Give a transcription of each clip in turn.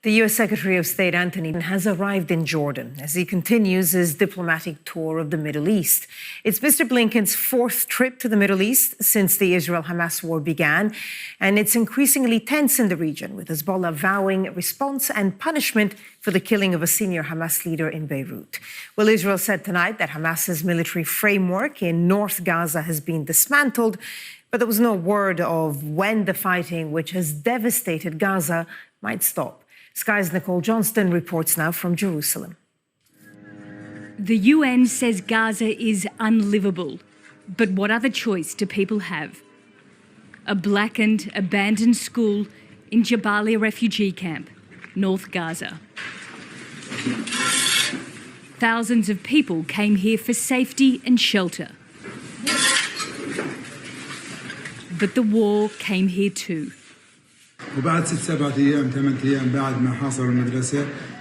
The U.S. Secretary of State Antony has arrived in Jordan as he continues his diplomatic tour of the Middle East. It's Mr. Blinken's fourth trip to the Middle East since the Israel-Hamas war began, and it's increasingly tense in the region, with Hezbollah vowing response and punishment for the killing of a senior Hamas leader in Beirut. Well, Israel said tonight that Hamas's military framework in North Gaza has been dismantled, but there was no word of when the fighting, which has devastated Gaza, might stop. Sky's Nicole Johnston reports now from Jerusalem. The UN says Gaza is unlivable. But what other choice do people have? A blackened, abandoned school in Jabalia refugee camp, North Gaza. Thousands of people came here for safety and shelter. But the war came here too.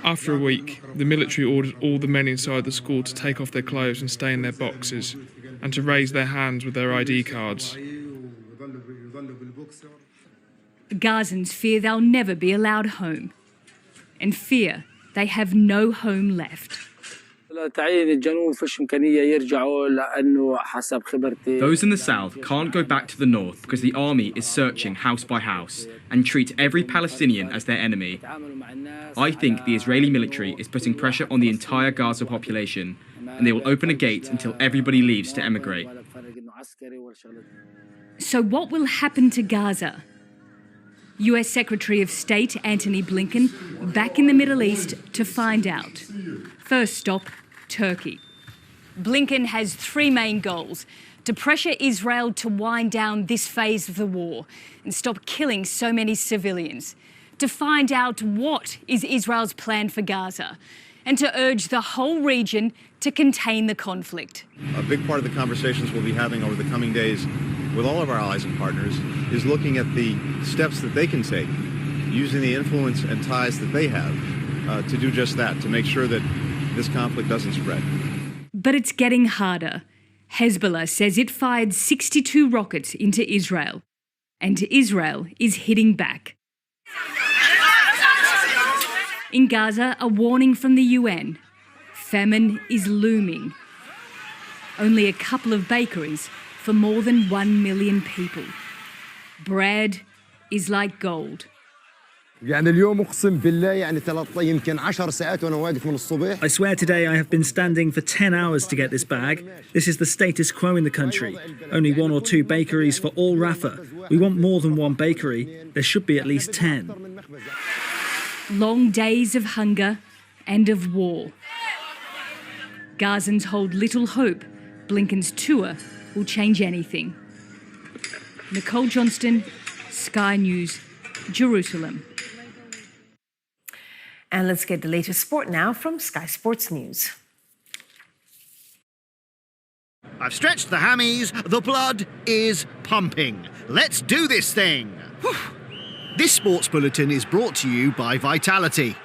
After a week, the military ordered all the men inside the school to take off their clothes and stay in their boxes, and to raise their hands with their ID cards. The Gazans fear they'll never be allowed home, and fear they have no home left. Those in the south can't go back to the north because the army is searching house by house and treat every Palestinian as their enemy. I think the Israeli military is putting pressure on the entire Gaza population, and they will open a gate until everybody leaves to emigrate. So what will happen to Gaza? US Secretary of State Antony Blinken back in the Middle East to find out. First stop, Turkey. Blinken has three main goals: to pressure Israel to wind down this phase of the war and stop killing so many civilians, to find out what is Israel's plan for Gaza, and to urge the whole region to contain the conflict. A big part of the conversations we'll be having over the coming days with all of our allies and partners is looking at the steps that they can take, using the influence and ties that they have to do just that, to make sure that this conflict doesn't spread. But it's getting harder. Hezbollah says it fired 62 rockets into Israel, and Israel is hitting back. In Gaza, a warning from the UN. Famine is looming. Only a couple of bakeries for more than 1 million people. Bread is like gold. I swear today I have been standing for 10 hours to get this bag. This is the status quo in the country. Only 1 or 2 bakeries for all Rafah. We want more than 1 bakery. There should be at least 10. Long days of hunger and of war. Gazans hold little hope Blinken's tour will change anything. Nicole Johnston, Sky News, Jerusalem. And let's get the latest sport now from Sky Sports News. I've stretched the hammies, the blood is pumping. Let's do this thing. This sports bulletin is brought to you by Vitality.